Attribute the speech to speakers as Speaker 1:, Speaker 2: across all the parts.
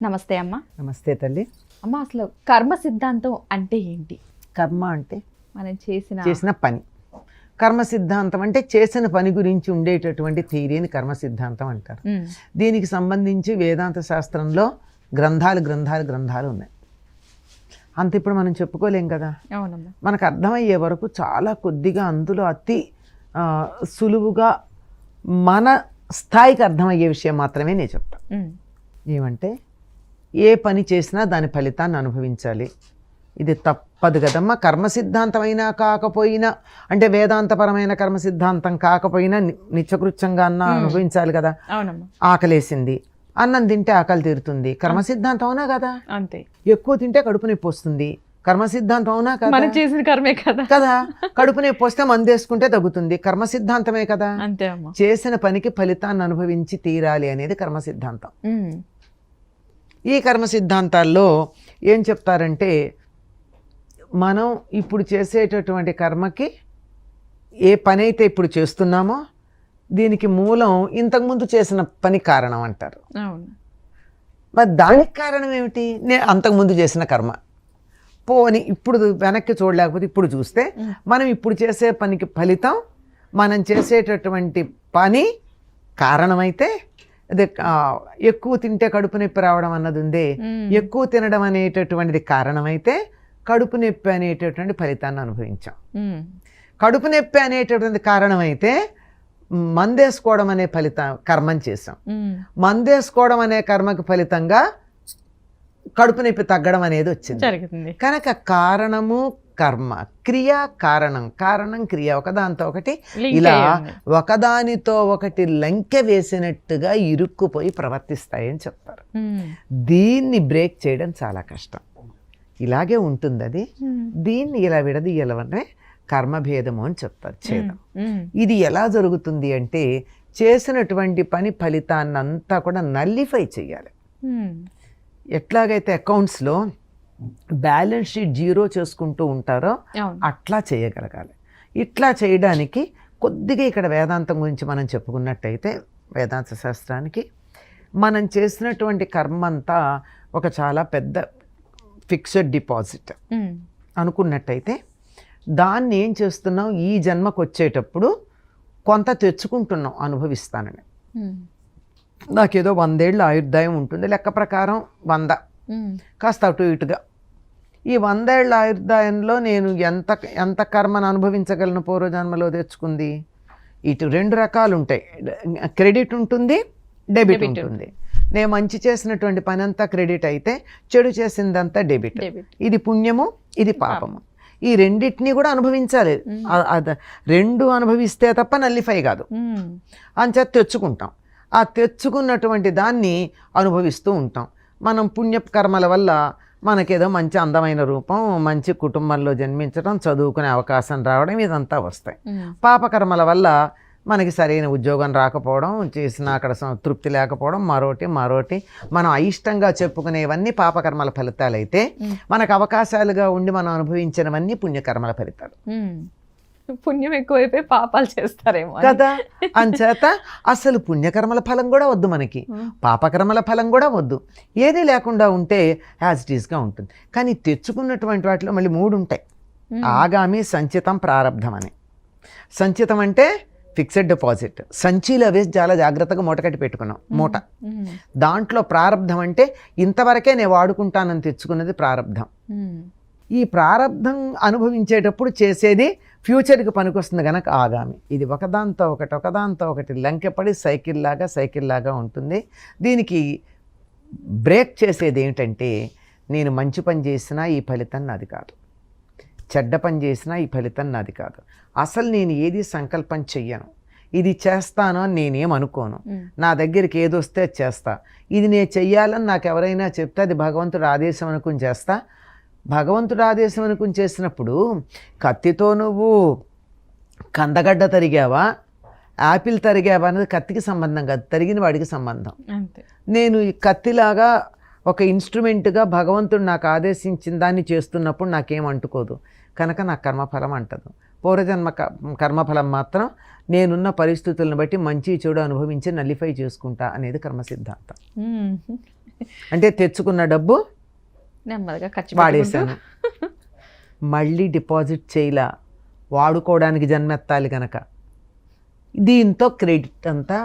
Speaker 1: నమస్తే అమ్మ.
Speaker 2: నమస్తే తల్లి.
Speaker 1: అమ్మ, అసలు కర్మ సిద్ధాంతం అంటే ఏంటి?
Speaker 2: కర్మ అంటే
Speaker 1: మనం చేసిన
Speaker 2: పని. కర్మ సిద్ధాంతం అంటే చేసిన పని గురించి ఉండేటటువంటి థియరీని కర్మ సిద్ధాంతం అంటారు. దీనికి సంబంధించి వేదాంత శాస్త్రంలో గ్రంథాలు ఉన్నాయి. అంత ఇప్పుడు మనం చెప్పుకోలేం కదా.
Speaker 1: అవునమ్మా.
Speaker 2: మనకు అర్థమయ్యే వరకు చాలా కొద్దిగా అందులో అతి సులువుగా మన స్థాయికి అర్థమయ్యే విషయం మాత్రమే నేను చెప్తాను. ఏమంటే ఏ పని చేసినా దాని ఫలితాన్ని అనుభవించాలి. ఇది తప్పదు కదమ్మా. కర్మ సిద్ధాంతమైనా కాకపోయినా, అంటే వేదాంతపరమైన కర్మ సిద్ధాంతం కాకపోయినా నిత్యకృత్యంగా అన్న అనుభవించాలి కదా. ఆకలేసింది, అన్నం తింటే ఆకలి తీరుతుంది, కర్మ సిద్ధాంతం అవునా కదా.
Speaker 1: అంతే.
Speaker 2: ఎక్కువ తింటే కడుపు నొప్పి వస్తుంది, కర్మ సిద్ధాంతం అవునా కదా.
Speaker 1: మనం చేసిన కర్మే కదా.
Speaker 2: కదా. కడుపు నొప్పి వస్తే మందు వేసుకుంటే తగ్గుతుంది, కర్మ సిద్ధాంతమే కదా.
Speaker 1: అంతే అమ్మా.
Speaker 2: చేసిన పనికి ఫలితాన్ని అనుభవించి తీరాలి అనేది కర్మ సిద్ధాంతం. ఈ కర్మ సిద్ధాంతాల్లో ఏం చెప్తారంటే, మనం ఇప్పుడు చేసేటటువంటి కర్మకి ఏ పని అయితే ఇప్పుడు చేస్తున్నామో దీనికి మూలం ఇంతకుముందు చేసిన పని కారణం అంటారు. మరి దానికి కారణం ఏమిటి? అంతకుముందు చేసిన కర్మ. పోని ఇప్పుడు వెనక్కి చూడలేకపోతే ఇప్పుడు చూస్తే మనం ఇప్పుడు చేసే పనికి ఫలితం మనం చేసేటటువంటి పని కారణమైతే, అదే ఎక్కువ తింటే కడుపు నొప్పి రావడం అన్నది ఉందే, ఎక్కువ తినడం అనేటటువంటిది కారణమైతే కడుపు నొప్పి అనేటటువంటి ఫలితాన్ని అనుభవించాం. కడుపు నొప్పి అనేటటువంటి కారణమైతే మందేసుకోవడం అనే కర్మం చేసాం. మందేసుకోవడం అనే కర్మకి ఫలితంగా కడుపు నొప్పి తగ్గడం అనేది వచ్చింది. కనుక కారణము కర్మ, క్రియ కారణం, కారణం క్రియ, ఒకదానితో ఒకటి ఇలా ఒకదానితో ఒకటి లంకె వేసినట్టుగా ఇరుక్కుపోయి ప్రవర్తిస్తాయని చెప్తారు. దీన్ని బ్రేక్ చేయడం చాలా కష్టం. ఇలాగే ఉంటుంది అది. దీన్ని ఇలా విడదీయాలంటే కర్మభేదము అని చెప్తారు, ఛేదం. ఇది ఎలా జరుగుతుంది అంటే, చేసినటువంటి పని ఫలితాన్ని అంతా కూడా నల్లిఫై చేయాలి. ఎట్లాగైతే అకౌంట్స్లో బ్యాలెన్స్ షీట్ జీరో చేసుకుంటూ ఉంటారో అట్లా చేయగలగాలి. ఇట్లా చేయడానికి కొద్దిగా ఇక్కడ వేదాంతం గురించి మనం చెప్పుకున్నట్టయితే, వేదాంత శాస్త్రానికి మనం చేసినటువంటి కర్మ అంతా ఒక చాలా పెద్ద ఫిక్స్డ్ డిపాజిట్ అనుకున్నట్టయితే, దాన్ని ఏం చేస్తున్నాం, ఈ జన్మకు వచ్చేటప్పుడు కొంత తెచ్చుకుంటున్నాం అనుభవిస్తానని. నాకేదో 100 ఏళ్ళ ఆయుర్దాయం ఉంటుంది, లెక్క ప్రకారం 100, కాస్త అటు ఇటుగా. ఈ 100 ఏళ్ళ ఆయుర్దాయంలో నేను ఎంత కర్మను అనుభవించగలను పూర్వజన్మలో తెచ్చుకుంది? ఇటు 2 రకాలు ఉంటాయి, క్రెడిట్ ఉంటుంది, డెబిట్ ఉంటుంది. నేను మంచి చేసినటువంటి పని అంతా క్రెడిట్ అయితే, చెడు చేసిందంతా డెబిట్. ఇది పుణ్యము, ఇది పాపము. ఈ రెండింటినీ కూడా అనుభవించాలి. 2 అనుభవిస్తే తప్ప నల్లిఫై కాదు. అంచేత తెచ్చుకుంటాం. ఆ తెచ్చుకున్నటువంటి దాన్ని అనుభవిస్తూ ఉంటాం. మనం పుణ్యకర్మల వల్ల మనకేదో మంచి అందమైన రూపం, మంచి కుటుంబంలో జన్మించడం, చదువుకునే అవకాశం రావడం, ఇదంతా వస్తాయి. పాపకర్మల వల్ల మనకి సరైన ఉద్యోగం రాకపోవడం, చేసిన అక్కడ తృప్తి లేకపోవడం, మరోటి మనం అయిష్టంగా చెప్పుకునేవన్నీ పాపకర్మల ఫలితాలు అయితే, మనకు అవకాశాలుగా ఉండి మనం అనుభవించినవన్నీ పుణ్యకర్మల ఫలితాలు.
Speaker 1: పుణ్యం ఎక్కువైపోయి పాపాలు చేస్తారేమో
Speaker 2: కదా. అంచేత అసలు పుణ్యకర్మల ఫలం కూడా వద్దు మనకి, పాపకర్మల ఫలం కూడా వద్దు. ఏదీ లేకుండా ఉంటే యాజ్ ఇట్ ఈస్గా ఉంటుంది. కానీ తెచ్చుకున్నటువంటి వాటిలో మళ్ళీ 3 ఉంటాయి. ఆగామి, సంచితం, ప్రారబ్ధం అని. సంచితం అంటే ఫిక్స్డ్ డిపాజిట్, సంచిలో వేసి చాలా జాగ్రత్తగా మూట కట్టి పెట్టుకున్నాం, మూట. దాంట్లో ప్రారబ్ధం అంటే ఇంతవరకే నేను వాడుకుంటానని తెచ్చుకున్నది ప్రారబ్ధం. ఈ ప్రారబ్ధం అనుభవించేటప్పుడు చేసేది ఫ్యూచర్కి పనికొస్తుంది కనుక ఆగామి. ఇది ఒకదాంతో ఒకటి లంకెపడి సైకిల్ లాగా ఉంటుంది. దీనికి బ్రేక్ చేసేది ఏమిటంటే, నేను మంచి పని చేసినా ఈ ఫలితం నాది కాదు, చెడ్డ పని చేసినా ఈ ఫలితం నాది కాదు. అసలు నేను ఏది సంకల్పం చెయ్యను, ఇది చేస్తాను అని నేనేమనుకోను. నా దగ్గరికి ఏదొస్తే చేస్తా. ఇది నేను చెయ్యాలని నాకు ఎవరైనా చెప్తే అది భగవంతుడు ఆదేశం అనుకుని చేస్తా. భగవంతుడు ఆదేశం అనుకుని చేసినప్పుడు కత్తితో నువ్వు కందగడ్డ తరిగావా, యాపిల్ తరిగావా అనేది కత్తికి సంబంధం కాదు, తరిగిన వాడికి సంబంధం. నేను ఈ కత్తిలాగా ఒక ఇన్స్ట్రుమెంట్గా భగవంతుడు నాకు ఆదేశించిన దాన్ని చేస్తున్నప్పుడు నాకేం అంటుకోదు, కనుక నాకు కర్మఫలం అంటదు. పూర్వజన్మ కర్మఫలం మాత్రం నేనున్న పరిస్థితులను బట్టి మంచి చెడు అనుభవించి నల్లిఫై చేసుకుంటా అనేది కర్మ సిద్ధాంతం. అంటే తెచ్చుకున్న డబ్బు
Speaker 1: నెమ్మదిగా ఖర్చు
Speaker 2: వాడేశాను, మళ్ళీ డిపాజిట్ చేయలా, వాడుకోవడానికి జన్మెత్తాలి కనుక దీంతో క్రెడిట్ అంతా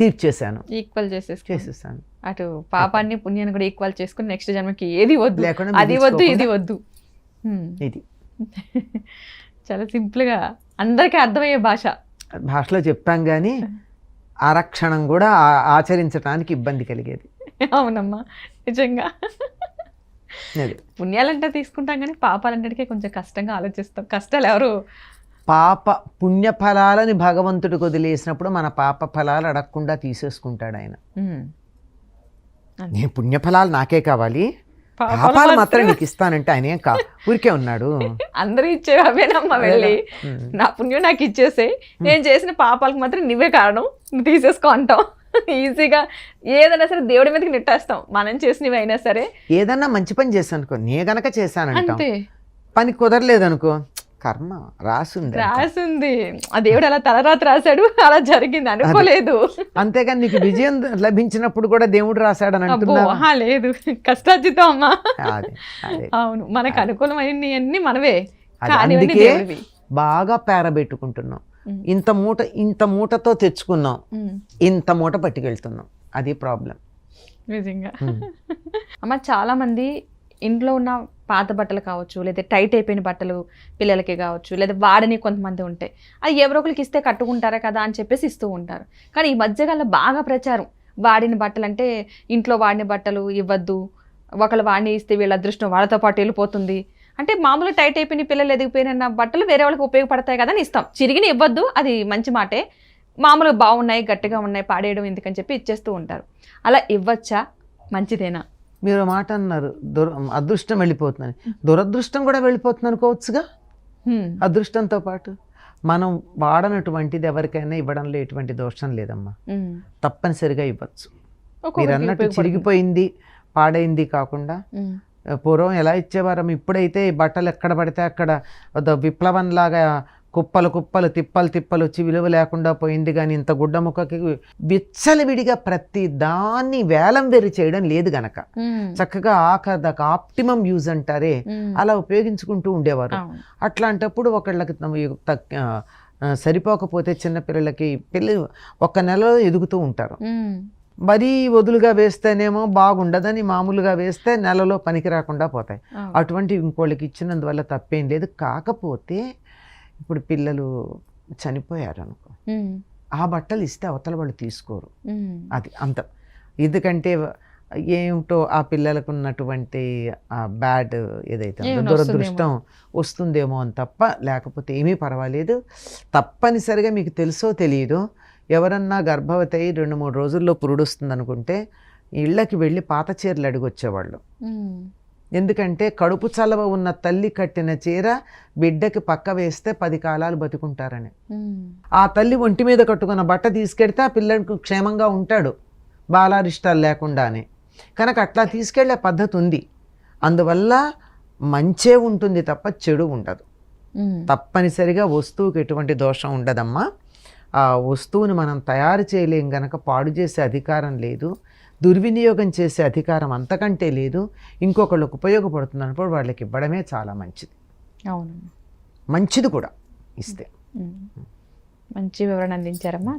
Speaker 2: తీర్చేశాను,
Speaker 1: ఈక్వల్
Speaker 2: చేసేసాను.
Speaker 1: అటు పాపాన్ని పుణ్యాన్ని కూడా ఈక్వల్ చేసుకుని నెక్స్ట్ జన్మకి ఏది వద్దు,
Speaker 2: లేకుండా
Speaker 1: అది వద్దు ఇది వద్దు.
Speaker 2: ఇది
Speaker 1: చాలా సింపుల్ గా అందరికీ అర్థమయ్యే
Speaker 2: భాషలో చెప్పాం కానీ ఆరక్షణం కూడా ఆచరించడానికి ఇబ్బంది కలిగేది.
Speaker 1: అవునమ్మా, నిజంగా. పుణ్యాలంటే తీసుకుంటాం కానీ పాపాలంటే కొంచెం కష్టంగా ఆలోచిస్తాం. కష్టాలు ఎవరు
Speaker 2: పుణ్య ఫలాలని భగవంతుడికి వదిలేసినప్పుడు మన పాప ఫలాలు అడగకుండా తీసేసుకుంటాడు ఆయన. నేను పుణ్యఫలాలు నాకే కావాలి, పాపాలు మాత్రం నీకు ఇస్తానంటే ఆయన ఏం ఊరికే ఉన్నాడు.
Speaker 1: అందరూ ఇచ్చేవి అవేనమ్మా, వెళ్ళి నా పుణ్యం నాకు ఇచ్చేసే, నేను చేసిన పాపాలకు మాత్రం నువ్వే కారణం, నువ్వు తీసేసుకో అంటాం. ఈజీగా ఏదైనా సరే దేవుడి మీదకి నెట్టేస్తాం, మనం చేసినవి అయినా సరే.
Speaker 2: ఏదన్నా మంచి పని చేశాను అనుకో, నే గనక చేశానంటే పని కుదరలేదనుకో, కర్మ రాసుంది, ఆ దేవుడు అలా తలరాత రాశాడు, అలా జరిగింది అనుకోలేదు. అంతేగాని నీకు విజయం లభించినప్పుడు కూడా దేవుడు రాశాడని అంటున్నా?
Speaker 1: లేదు, కష్టార్జితం అమ్మా. అవును, మనకు అనుకూలమైనవి అన్ని మనవే.
Speaker 2: అందుకే బాగా పేరబెట్టుకుంటున్నాం. ఇంత మూటతో తెచ్చుకున్నాం, ఇంత మూట పట్టుకెళ్తున్నాం, అది ప్రాబ్లం
Speaker 1: నిజంగా. అమ్మ, చాలా మంది ఇంట్లో ఉన్న పాత బట్టలు కావచ్చు, లేదా టైట్ అయిపోయిన బట్టలు పిల్లలకి కావచ్చు, లేదా వాడని కొంతమంది ఉంటాయి, అది ఎవరో ఒకరికి ఇస్తే కట్టుకుంటారా కదా అని చెప్పేసి ఇస్తూ ఉంటారు. కానీ ఈ మధ్యకాలంలో బాగా ప్రచారం, వాడిన బట్టలు అంటే ఇంట్లో వాడిన బట్టలు ఇవ్వద్దు, ఒకళ్ళు వాడిని ఇస్తే వీళ్ళ అదృష్టం వాళ్ళతో పాటు వెళ్ళిపోతుంది. అంటే మామూలు టైట్ అయిపోయిన పిల్లలు ఎదిగిపోయిన బట్టలు వేరే వాళ్ళకి ఉపయోగపడతాయి కదా అని ఇస్తాం. చిరిగిన ఇవ్వద్దు, అది మంచి మాటే, మామూలుగా బాగున్నాయి గట్టిగా ఉన్నాయి పాడేయడం ఎందుకని చెప్పి ఇచ్చేస్తూ ఉంటారు. అలా ఇవ్వచ్చా, మంచిదేనా?
Speaker 2: మీరు మాట అన్నారు, అదృష్టం వెళ్ళిపోతుందని. దురదృష్టం కూడా వెళ్ళిపోతుంది అనుకోవచ్చుగా. అదృష్టంతో పాటు మనం వాడనటువంటిది ఎవరికైనా ఇవ్వడంలో ఎటువంటి దోషం లేదమ్మా, తప్పనిసరిగా ఇవ్వచ్చు. మీరు అన్నట్టు చిరిగిపోయింది పాడైంది కాకుండా పూర్వం ఎలా ఇచ్చేవారం, ఇప్పుడైతే బట్టలు ఎక్కడ పడితే అక్కడ విప్లవంలాగా కుప్పలు కుప్పలు తిప్పలు వచ్చి విలువ లేకుండా పోయింది. కానీ ఇంత గుడ్డ ముక్కకి విచ్చలవిడిగా ప్రతి దాన్ని వేలం వెర్రి చేయడం లేదు గనక చక్కగా ఆఖరికి ఆప్టిమం యూజ్ అంటారే అలా ఉపయోగించుకుంటూ ఉండేవారు. అట్లాంటప్పుడు ఒకళ్ళకి సరిపోకపోతే చిన్నపిల్లలకి పిల్లలు 1 నెలలో ఎదుగుతూ ఉంటారు. మరీ వదులుగా వేస్తేనేమో బాగుండదని మామూలుగా వేస్తే నెలలో పనికి రాకుండా పోతాయి. అటువంటి ఇంకోళ్ళకి ఇచ్చినందువల్ల తప్పేం లేదు. కాకపోతే ఇప్పుడు పిల్లలు చనిపోయారు అనుకో, ఆ బట్టలు ఇస్తే అవతల వాళ్ళు తీసుకోరు. అది అంత, ఎందుకంటే ఏమిటో ఆ పిల్లలకు ఉన్నటువంటి బ్యాడ్ ఏదైతే దురదృష్టం వస్తుందేమో అని తప్ప, లేకపోతే ఏమీ పర్వాలేదు. తప్పనిసరిగా మీకు తెలుసో తెలియదు, ఎవరన్నా గర్భవతి అయ్యి 2-3 రోజుల్లో పురుడు వస్తుంది అనుకుంటే ఇళ్ళకి వెళ్ళి పాత చీరలు అడిగొచ్చేవాళ్ళు. ఎందుకంటే కడుపు చలవ ఉన్న తల్లి కట్టిన చీర బిడ్డకి పక్క వేస్తే 10 కాలాలు బతుకుంటారని. ఆ తల్లి ఒంటి మీద కట్టుకున్న బట్ట తీసుకెడితే ఆ పిల్లడికి క్షేమంగా ఉంటాడు, బాలారిష్టాలు లేకుండానే. కనుక అట్లా తీసుకెళ్లే పద్ధతి ఉంది. అందువల్ల మంచే ఉంటుంది తప్ప చెడు ఉండదు. తప్పనిసరిగా వస్తువుకి ఎటువంటి దోషం ఉండదమ్మా. ఆ వస్తువుని మనం తయారు చేయలేం గనక పాడు చేసే అధికారం లేదు, దుర్వినియోగం చేసే అధికారం అంతకంటే లేదు. ఇంకొకళ్ళకి ఉపయోగపడుతుంది అన్నప్పుడు వాళ్ళకి ఇవ్వడమే చాలా మంచిది.
Speaker 1: అవును,
Speaker 2: మంచిది కూడా ఇస్తే.
Speaker 1: మంచి వివరణ అందించారమ్మా.